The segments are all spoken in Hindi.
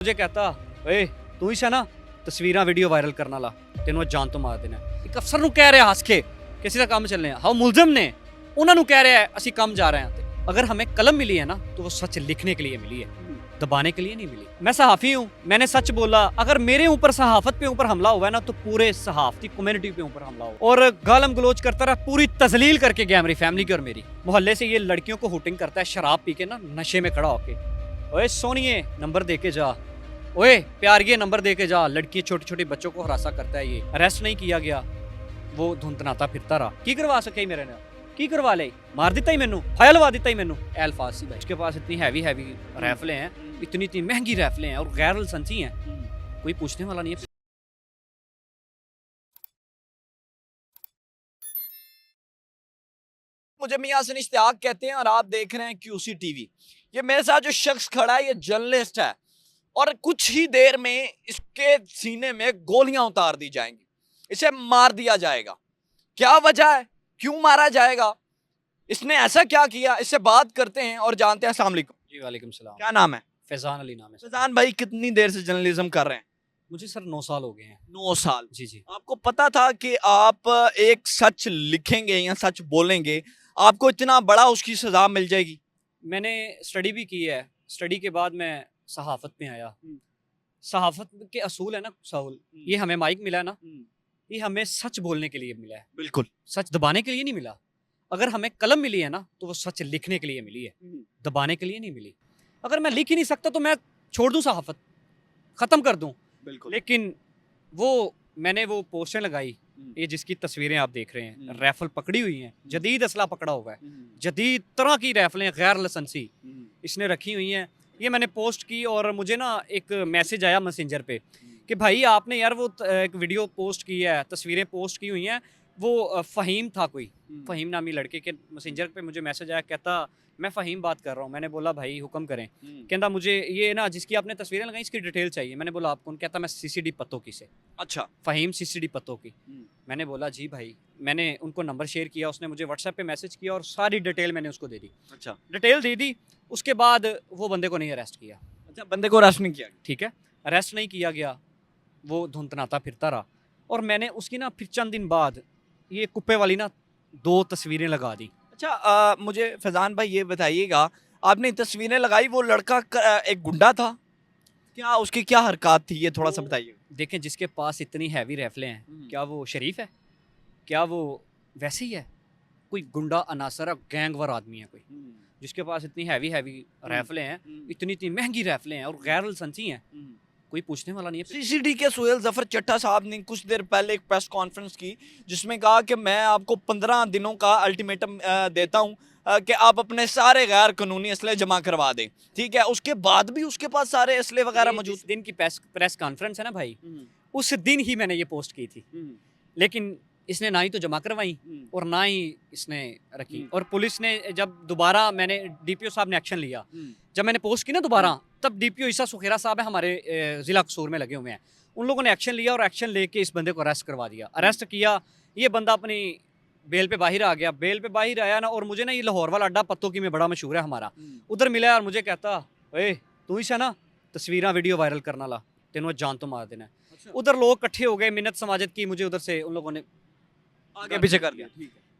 मुझे कहता ਓਏ ਤੂੰ ਹੀ ਸੀ ਨਾ ਤਸਵੀਰਾਂ ਵੀਡੀਓ ਵਾਇਰਲ ਕਰਨ ਵਾਲਾ ਤੈਨੂੰ ਜਾਨ ਤੋਂ ਮਾਰ ਦੇਣਾ ਇੱਕ ਅਫਸਰ ਨੂੰ ਕਹਿ ਰਿਹਾ ਹੱਸ ਕੇ ਕਿਸੇ ਦਾ ਕੰਮ ਚੱਲਨੇ ਆ ਹਾਂ ਮੁਲਜ਼ਮ ਨੇ ਉਹਨਾਂ ਨੂੰ ਕਹਿ ਰਿਹਾ ਅਸੀਂ ਕੰਮ ਜਾ ਰਹੇ ਹਾਂ अगर हमें कलम मिली है ना तो वो सच लिखने के लिए मिली है दबाने के लिए नहीं मिली। मैं सहाफ़ी हूँ, मैंने सच बोला। अगर मेरे ऊपर सहाफ़त पे ऊपर हमला हुआ है ना तो पूरे सहाफ़ती कम्युनिटी पे ऊपर हमला हुआ और गालम गलोच करता रहा, पूरी तजलील करके गया मेरी फैमिली की और मेरी। मोहल्ले से ये लड़कियों को हुटिंग करता है शराब पी के ना नशे में खड़ा होके, ओए सोनिए नंबर दे के जा, ओए प्यारिए नंबर दे के जा। लड़की छोटे छोटे बच्चों को हरासा करता है। ये अरेस्ट नहीं किया गया, वो धुंधनाता फिरता रहा। की करवा सके मेरे ने की करवा ले, मार दिता ही मैनू, फाया लवा दिता ही मैनू। अल्फाज सी भाई उसके पास इतनी हैवी हैवी राइफलें हैं, इतनी इतनी महंगी राइफलें हैं और गैर लाइसेंसी हैं, कोई पूछने वाला नहीं है। मुझे मियां हसन इश्तियाक कहते हैं और आप देख रहे हैं क्यूसी टीवी। ये मेरे साथ जो शख्स खड़ा है ये जर्नलिस्ट है और कुछ ही देर में इसके सीने में गोलियां उतार दी जाएंगी, इसे मार दिया जाएगा। क्या वजह है, क्यों मारा जाएगा, इसने ऐसा क्या किया, इससे बात करते हैं और जानते हैं। अस्सलाम वालेकुम। जी वालेकुम सलाम। क्या नाम है? फैजान अली नाम है। फैजान भाई कितनी देर से जर्नलिज्म कर रहे हैं? मुझे सर 9 साल हो गए हैं। 9 साल। जी जी। आपको पता था कि आप एक सच लिखेंगे या सच बोलेंगे आपको इतना बड़ा उसकी सजा मिल जाएगी? मैंने स्टडी भी की है, स्टडी के बाद मैं सहाफ़त में आया। सहाफ़त के असूल है ना साहुल, ये हमें माइक मिला है ना, ये हमें सच बोलने के लिए मिला है, बिल्कुल सच दबाने के लिए नहीं मिला। अगर हमें कलम मिली है ना तो वो सच लिखने के लिए मिली है, दबाने के लिए नहीं मिली। अगर मैं लिख ही नहीं सकता तो मैं छोड़ दूं सहाफ़त, ख़त्म कर दूं। बिल्कुल। लेकिन वो मैंने वो पोस्टर लगाई, ये जिसकी तस्वीरें आप देख रहे हैं, राइफल पकड़ी हुई हैं, जदीद असला पकड़ा हुआ है, जदीद तरह की राइफलें गैर लाइसेंसी इसने रखी हुई हैं। ये मैंने पोस्ट की और मुझे ना एक मैसेज आया मैसेंजर पे कि भाई आपने यार वो एक वीडियो पोस्ट की है, तस्वीरें पोस्ट की हुई हैं। वो फ़हीम था कोई, फ़हीम नामी लड़के के मैसेंजर पे मुझे मैसेज आया, कहता मैं फ़हीम बात कर रहा हूँ। मैंने बोला भाई हुक्म करें। कहता मुझे ये ना जिसकी आपने तस्वीरें लगाई इसकी डिटेल चाहिए। मैंने बोला आप कौन? कहता मैं सीसीडी पत्तों की से। अच्छा। फ़हीम सीसीडी पत्तों की। मैंने बोला जी भाई। मैंने उनको नंबर शेयर किया, उसने मुझे व्हाट्सएप पे मैसेज किया और सारी डिटेल मैंने उसको दे दी। अच्छा। डिटेल दे दी, उसके बाद वो बंदे को नहीं अरेस्ट किया। अच्छा, बंदे को अरेस्ट नहीं किया? ठीक है, अरेस्ट नहीं किया गया, वो धुंधनाता फिरता रहा। और मैंने उसकी ना फिर चंद दिन बाद ये कुप्पे वाली ना 2 तस्वीरें लगा दी। अच्छा, मुझे फैजान भाई ये बताइएगा, आपने तस्वीरें लगाई, वो लड़का एक गुंडा था क्या, उसकी क्या हरकत थी, ये थोड़ा सा बताइए। देखें जिसके पास इतनी हैवी राइफलें हैं, क्या वो शरीफ है? क्या वो वैसे ही है? कोई गुंडा अनासर गैंगवर आदमी है कोई, जिसके पास इतनी हैवी हैवी राइफलें हैं, इतनी इतनी महंगी राइफलें हैं और गैर लाइसेंसी हैं, कोई पूछने वाला नहीं है। सीसीडी के सुहेल जफर चट्टा साहब ने कुछ देर पहले एक प्रेस कॉन्फ्रेंस की जिसमें कहा कि मैं आपको 15 दिनों का अल्टीमेटम देता हूं कि आप अपने सारे गैर कानूनी असले जमा करवा दें। ठीक है, उसके बाद भी उसके पास सारे असले वगैरह मौजूद। जिस दिन की प्रेस कॉन्फ्रेंस है ना भाई, उस दिन ही मैंने ये पोस्ट की थी, लेकिन इसने ना ही तो जमा करवाई और ना ही इसने रखी। और पुलिस ने जब दोबारा मैंने डीपीओ साहब ने एक्शन लिया, जब मैंने पोस्ट की ना दोबारा, तब डीपीओ ईसा सुखेरा साहब है हमारे ज़िला कसूर में लगे हुए हैं, उन लोगों ने एक्शन लिया और एक्शन लेके इस बंदे को अरेस्ट करवा दिया। अरेस्ट किया, ये बंदा अपनी बेल पे बाहर आ गया। बेल पे बाहर आया ना, और मुझे ना ये लाहौर वाला अड्डा पत्तों की में बड़ा मशहूर है हमारा, उधर मिला और मुझे कहता ओए तू ही ना तस्वीरां वीडियो वायरल करने वाला तेनों जान तो मार देना। उधर लोग इकट्ठे हो गए, मिन्नत समाजत की, मुझे उधर से उन लोगों ने आगे पीछे कर लिया।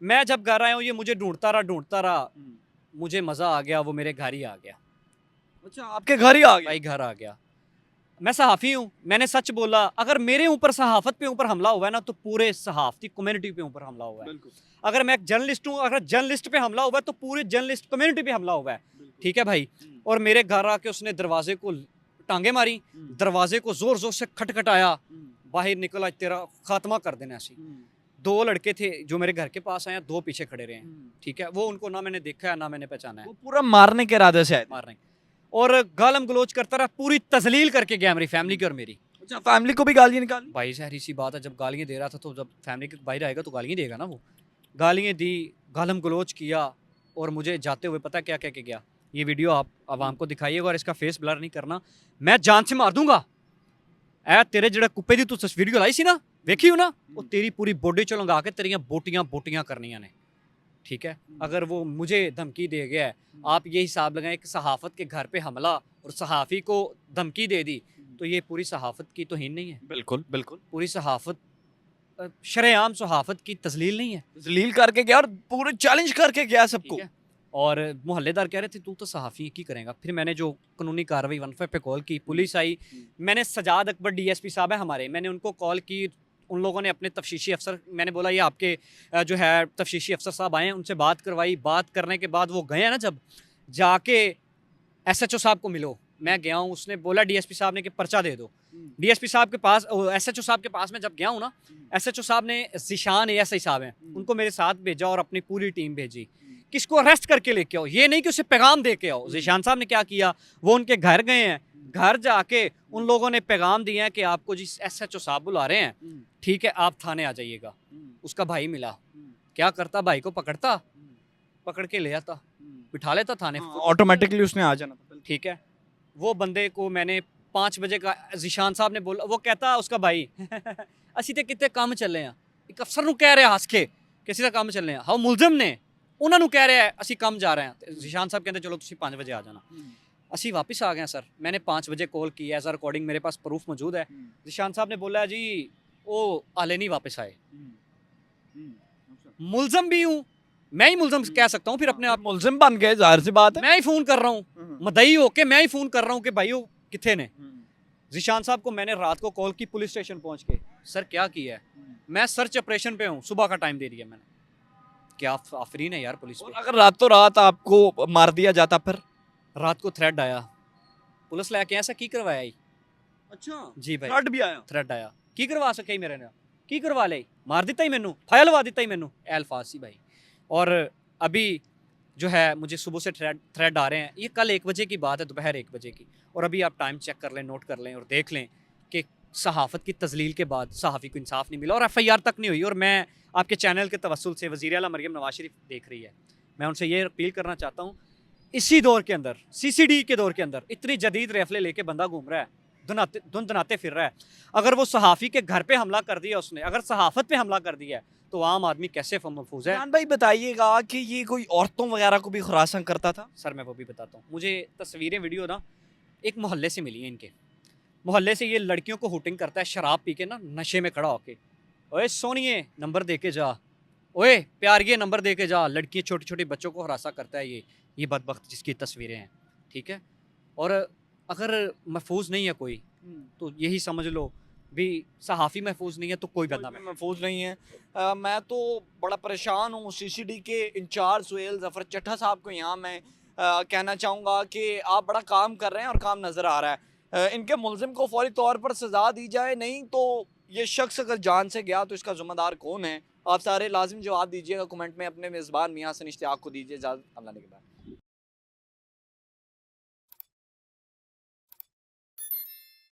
मैं जब घर आया हूँ ये मुझे ढूंढता रहा, मुझे मज़ा आ गया, वो मेरे घर ही आ गया। अच्छा, आपके घर ही आ गया? भाई घर आ गया। मैं सहाफ़ी हूँ, मैंने सच बोला। अगर मेरे ऊपर सहाफ़त पे ऊपर हमला हुआ है ना तो पूरे सहाफ़ती कम्युनिटी पे ऊपर हमला हुआ है। अगर मैं एक जर्नलिस्ट हूँ, अगर जर्नलिस्ट पे हमला हुआ है तो पूरे जर्नलिस्ट कम्युनिटी पे हमला हुआ है। ठीक है भाई। और मेरे घर आके उसने दरवाजे को टांगे मारी, दरवाजे को जोर जोर से खटखटाया, बाहर निकला तेरा खात्मा कर देना ऐसी। 2 लड़के थे जो मेरे घर के पास आए, 2 पीछे खड़े रहे हैं। ठीक है, वो उनको ना मैंने देखा है ना मैंने पहचाना है। वो पूरा मारने के इरादे से आए? मारने और गालम गलोच करता रहा, पूरी तजलील करके गया मेरी फैमिली की और मेरी। अच्छा, फैमिली को भी गालियां निकाली? भाई जहरी सी बात है, जब गालियाँ दे रहा था तो जब फैमिली के बाहर आएगा तो गालियाँ देगा ना। वो गालियाँ दी, गालम गलोच किया और मुझे जाते हुए पता क्या कह के गया, ये वीडियो आप आवाम को दिखाइएगा और इसका फेस ब्लर नहीं करना, मैं जान से मार दूंगा। ऐ तेरे जेड़ा कुप्पे दी तू वीडियो लाई सी ना, वेखी हो ना, वो तेरी पूरी बॉडी चो लंघा के तेरियां बोटियां करनियां ने। ठीक है, अगर वो मुझे धमकी दे गया है, आप ये हिसाब लगाएं कि सहाफ़त के घर पे हमला और सहाफ़ी को धमकी दे दी, तो ये पूरी सहाफ़त की तौहीन नहीं है? बिल्कुल बिल्कुल पूरी सहाफ़त शरेआम सहाफ़त की तज़लील नहीं है? जलील करके गया और पूरे चैलेंज करके गया सबको। ठीक है? और मोहल्लेदार कह रहे थे तू तो सहाफ़ी की करेगा। फिर मैंने जो कानूनी कार्रवाई 15 पे कॉल की, पुलिस आई, मैंने सजाद अकबर डीएसपी साहब हैं हमारे, मैंने उनको कॉल की, उन लोगों ने अपने तफ्तीशी अफसर, मैंने बोला ये आपके जो है तफ्तीशी अफसर साहब आए हैं, उनसे बात करवाई। बात करने के बाद वो गए हैं ना, जब जाके एसएचओ साहब को मिलो, मैं गया हूँ, उसने बोला डीएसपी साहब ने कि पर्चा दे दो। डीएसपी साहब के पास, एसएचओ साहब के पास में जब गया हूँ ना, एसएचओ साहब ने ज़ीशान एएसआई साहब हैं, उनको मेरे साथ भेजा और अपनी पूरी टीम भेजी। किसको अरेस्ट करके लेके आओ, ये नहीं कि उसे पैगाम दे के आओ। ज़ीशान साहब ने क्या किया, वो उनके घर गए हैं, घर जाके उन लोगों ने पैगाम दिया है कि आपको जिस एसएचओ साहब बुला रहे हैं, ठीक है, आप थाने आ जाइएगा। उसका भाई मिला, क्या करता, भाई को पकड़ता, पकड़ के ले आता, बिठा लेता थाने। ऑटोमेटिकली उसने आ जाना था। ठीक है, वो बंदे को मैंने 5 बजे का, ज़ीशान साहब ने बोला, वो कहता उसका भाई ਅਸੀਂ ਤੇ ਕਿਤੇ ਕੰਮ ਚੱਲੇ ਆ, ਇੱਕ ਅਫਸਰ ਨੂੰ ਕਹਿ ਰਿਹਾ ਹੱਸ ਕੇ ਕਿ ਅਸੀਂ ਤਾਂ ਕੰਮ ਚੱਲੇ ਆ, ਹਾਂ ਮੁਲਜ਼ਮ ਨੇ ਉਹਨਾਂ ਨੂੰ ਕਹਿ ਰਿਹਾ ਅਸੀਂ ਕੰਮ ਜਾ ਰਹੇ ਹਾਂ, ਤੇ ज़ीशान साहब ਕਹਿੰਦੇ ਚਲੋ ਤੁਸੀਂ 5 ਵਜੇ ਆ ਜਾਣਾ। ਅਸੀਂ वापस आ गए सर, मैंने 5 बजे कॉल की, एज अ रिकॉर्डिंग मेरे पास प्रूफ मौजूद है। ज़ीशान साहब ने बोला जी वो हाले नहीं वापस आए। मुलजम भी हूँ, मैं ही मुलजम कह सकता हूँ फिर अपने आप, मुलजिम बन गए, जाहिर सी बात है। मैं ही फ़ोन कर रहा हूँ, मदई होके मैं ही फ़ोन कर रहा हूँ कि भाई वो किथे ने। ज़ीशान साहब को मैंने रात को कॉल की पुलिस स्टेशन पहुँच के, सर क्या किया है, मैं सर्च ऑपरेशन पे हूँ, सुबह का टाइम दे दिया मैंने। क्या आफरीन है यार पुलिस और पे। अगर रातों रात आपको मार दिया जाता फिर? रात को थ्रेड आया, पुलिस लैके ऐसा की करवाया ही। अच्छा जी भाई, थ्रेड भी आया। थ्रेड आया, की करवा सके मेरे ने, की करवा ले, मार दिता ही मैनू, फाया लवा दिता ही मैनू, ए अल्फाज सी भाई। और अभी जो है मुझे सुबह से थ्रेड आ रहे हैं, ये कल 1 बजे की बात है, दोपहर 1 बजे की। और अभी आप टाइम चेक कर लें, नोट कर लें और देख लें कि सहाफ़त की तज़लील के बाद सहाफ़ी को इंसाफ नहीं मिला और FIR तक नहीं हुई। और मैं आपके चैनल के तवस्सुल से, वज़ीर आला मरियम नवाज़ शरीफ देख रही है, मैं उनसे ये अपील करना चाहता हूँ, इसी दौर के अंदर, CCD के दौर के अंदर, इतनी जदीद राइफलें लेके बंदा घूम रहा है, धुन फिर रहा है, अगर वो सहाफ़ी के घर पे हमला कर दिया उसने, अगर सहाफ़त पे हमला कर दिया है, तो आम आदमी कैसे महफूज है। जान भाई बताइएगा कि ये कोई औरतों वगैरह को भी खुरासा करता था? सर मैं वो भी बताता हूँ, मुझे तस्वीरें वीडियो ना एक मोहल्ले से मिली हैं, इनके मोहल्ले से ये लड़कियों को हुटिंग करता है, शराब पी के ना नशे में खड़ा होके, ओए सोनिए नंबर दे के जा, ओए प्यारिए नंबर दे के जा, लड़की छोटे छोटे बच्चों को हरासा करता है ये बदबख्त जिसकी तस्वीरें हैं, ठीक है। और अगर महफूज नहीं है कोई, तो यही समझ लो भी सहाफ़ी महफूज नहीं है तो कोई बंदा महफूज नहीं है। मैं तो बड़ा परेशान हूँ। CCD के इंचार्ज सुहेल ज़फ़र चट्टा साहब को यहाँ मैं कहना चाहूँगा कि आप बड़ा काम कर रहे हैं और काम नज़र आ रहा है। इनके मुलजिम को फौरी तौर पर सज़ा दी जाए, नहीं तो ये शख्स अगर जान से गया तो इसका ज़िम्मेदार कौन है? आप सारे लाजिम जवाब दीजिएगा कमेंट में। अपने मेज़बान मियां हसन इश्तियाक को दीजिए इजाज़त। अल्लाह ने के बाद।